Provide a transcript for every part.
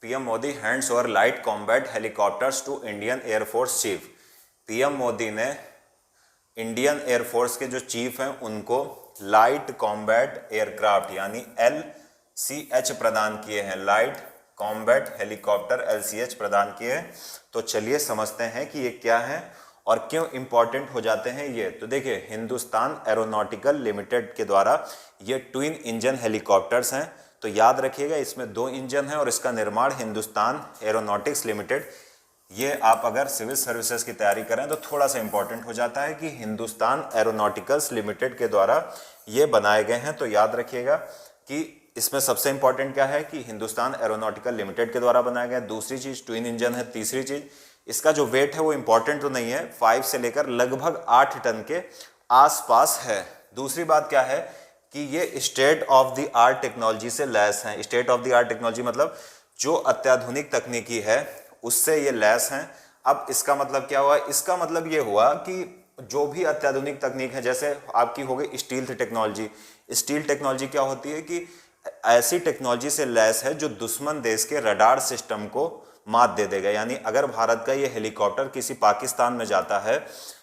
PM Modi hands over light combat helicopters to Indian air force chief. PM Modi ने Indian air force के जो chief हैं उनको लाइट कॉम्बैट एयरक्राफ्ट यानी LCH प्रदान किए हैं। लाइट कॉम्बैट हेलीकॉप्टर LCH प्रदान किए हैं। तो चलिए समझते हैं कि ये क्या है और क्यों इंपॉर्टेंट हो जाते हैं ये। तो देखिए, हिंदुस्तान एरोनॉटिकल लिमिटेड के द्वारा ये ट्विन इंजन हेलीकॉप्टर्स हैं। तो याद रखिएगा, इसमें 2 इंजन है और इसका निर्माण हिंदुस्तान एरोनॉटिक्स लिमिटेड, ये आप अगर सिविल सर्विसेज की तैयारी करें तो थोड़ा सा इंपॉर्टेंट हो जाता है कि हिंदुस्तान एरोनॉटिकल्स लिमिटेड के द्वारा ये बनाए गए हैं। तो याद रखिएगा कि इसमें सबसे इंपॉर्टेंट क्या है कि हिंदुस्तान एरोनॉटिकल लिमिटेड के द्वारा बनाया गया। दूसरी चीज ट्विन इंजन है। तीसरी चीज इसका जो वेट है वो इंपॉर्टेंट तो नहीं है, 5 से लेकर लगभग 8 टन के आसपास है। दूसरी बात क्या है कि ये state of the art technology से लैस हैं। State of the art technology मतलब जो अत्याधुनिक तकनीकी है उससे ये लैस हैं। अब इसका मतलब क्या हुआ? इसका मतलब ये हुआ कि जो भी अत्याधुनिक तकनीक है, जैसे आपकी हो गई स्टील टेक्नोलॉजी। स्टील टेक्नोलॉजी क्या होती है कि ऐसी टेक्नोलॉजी से लैस है जो दुश्मन देश के रडार सिस्टम को मात दे देगा। यानी अगर भारत का ये हेलीकॉप्टर किसी पाकिस्तान में जाता है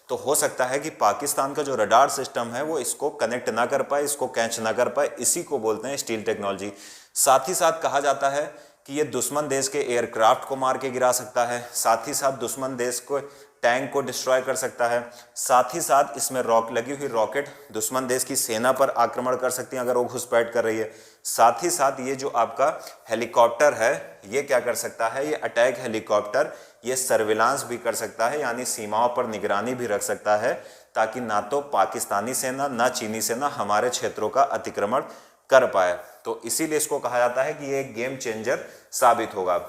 तो हो सकता है कि पाकिस्तान का जो रडार सिस्टम है वो इसको कनेक्ट ना कर पाए, इसको कैच ना कर पाए। इसी को बोलते हैं स्टील टेक्नोलॉजी। साथ ही साथ कहा जाता है कि ये दुश्मन देश के एयरक्राफ्ट को मार के गिरा सकता है, साथ ही साथ दुश्मन देश को टैंक को डिस्ट्रॉय कर सकता है, साथ ही साथ इसमें लगी हुई रॉकेट दुश्मन देश की सेना पर आक्रमण कर सकती है अगर वो घुसपैठ कर रही है। साथ ही साथ ये जो आपका हेलीकॉप्टर है ये क्या कर सकता है, ये अटैक हेलीकॉप्टर ये सर्विलांस भी कर सकता है, यानी सीमाओं पर निगरानी भी रख सकता है, ताकि ना तो पाकिस्तानी सेना ना चीनी सेना हमारे क्षेत्रों का अतिक्रमण कर पाए। तो इसीलिए इसको कहा जाता है कि ये एक गेम चेंजर साबित होगा।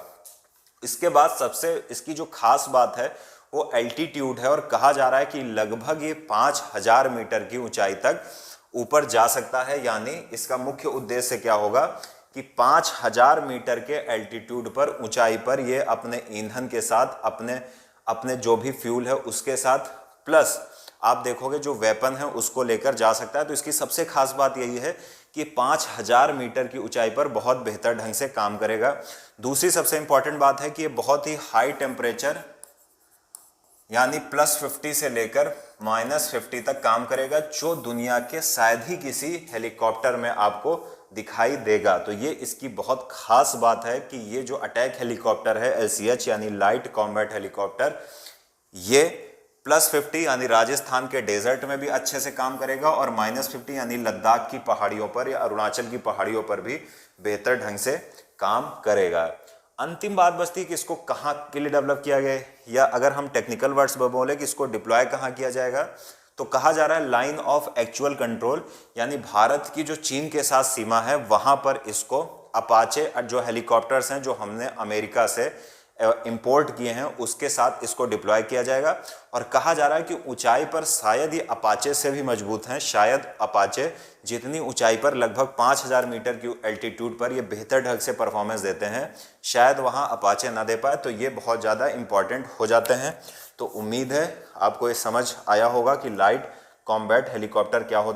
इसके बाद सबसे इसकी जो खास बात है वो एल्टीट्यूड है, और कहा जा रहा है कि लगभग ये 5000 मीटर की ऊंचाई तक ऊपर जा सकता है। यानी इसका मुख्य उद्देश्य क्या होगा कि 5000 मीटर के एल्टीट्यूड पर, ऊंचाई पर ये अपने ईंधन के साथ, अपने जो भी फ्यूल है उसके साथ, प्लस आप देखोगे जो वेपन है उसको लेकर जा सकता है। तो इसकी सबसे खास बात यही है कि 5000 मीटर की ऊंचाई पर बहुत बेहतर ढंग से काम करेगा। दूसरी सबसे इंपॉर्टेंट बात है कि ये बहुत ही हाई टेम्परेचर यानी +50 से लेकर -50 तक काम करेगा, जो दुनिया के शायद ही किसी हेलीकॉप्टर में आपको दिखाई देगा। तो ये इसकी बहुत खास बात है कि ये जो अटैक हेलीकॉप्टर है LCH यानी लाइट कॉम्बैट हेलीकॉप्टर, ये +50 यानी राजस्थान के डेजर्ट में भी अच्छे से काम करेगा, और -50 यानी लद्दाख की पहाड़ियों पर या अरुणाचल की पहाड़ियों पर भी बेहतर ढंग से काम करेगा। अंतिम बात बचती है कि इसको कहाँ के लिए डेवलप किया गया है, या अगर हम टेक्निकल वर्ड्स में बोले कि इसको डिप्लॉय कहाँ किया जाएगा, तो कहा जा रहा है लाइन ऑफ एक्चुअल कंट्रोल, यानी भारत की जो चीन के साथ सीमा है वहां पर इसको अपाचे जो हेलीकॉप्टर्स हैं जो हमने अमेरिका से इंपोर्ट किए हैं उसके साथ इसको डिप्लॉय किया जाएगा। और कहा जा रहा है कि ऊंचाई पर शायद ये अपाचे से भी मजबूत हैं। शायद अपाचे जितनी ऊंचाई पर, लगभग 5000 मीटर की एल्टीट्यूड पर ये बेहतर ढंग से परफॉर्मेंस देते हैं, शायद वहाँ अपाचे ना दे पाए। तो ये बहुत ज़्यादा इंपॉर्टेंट हो जाते हैं। तो उम्मीद है आपको ये समझ आया होगा कि लाइट कॉम्बैट हेलीकॉप्टर क्या होते हैं।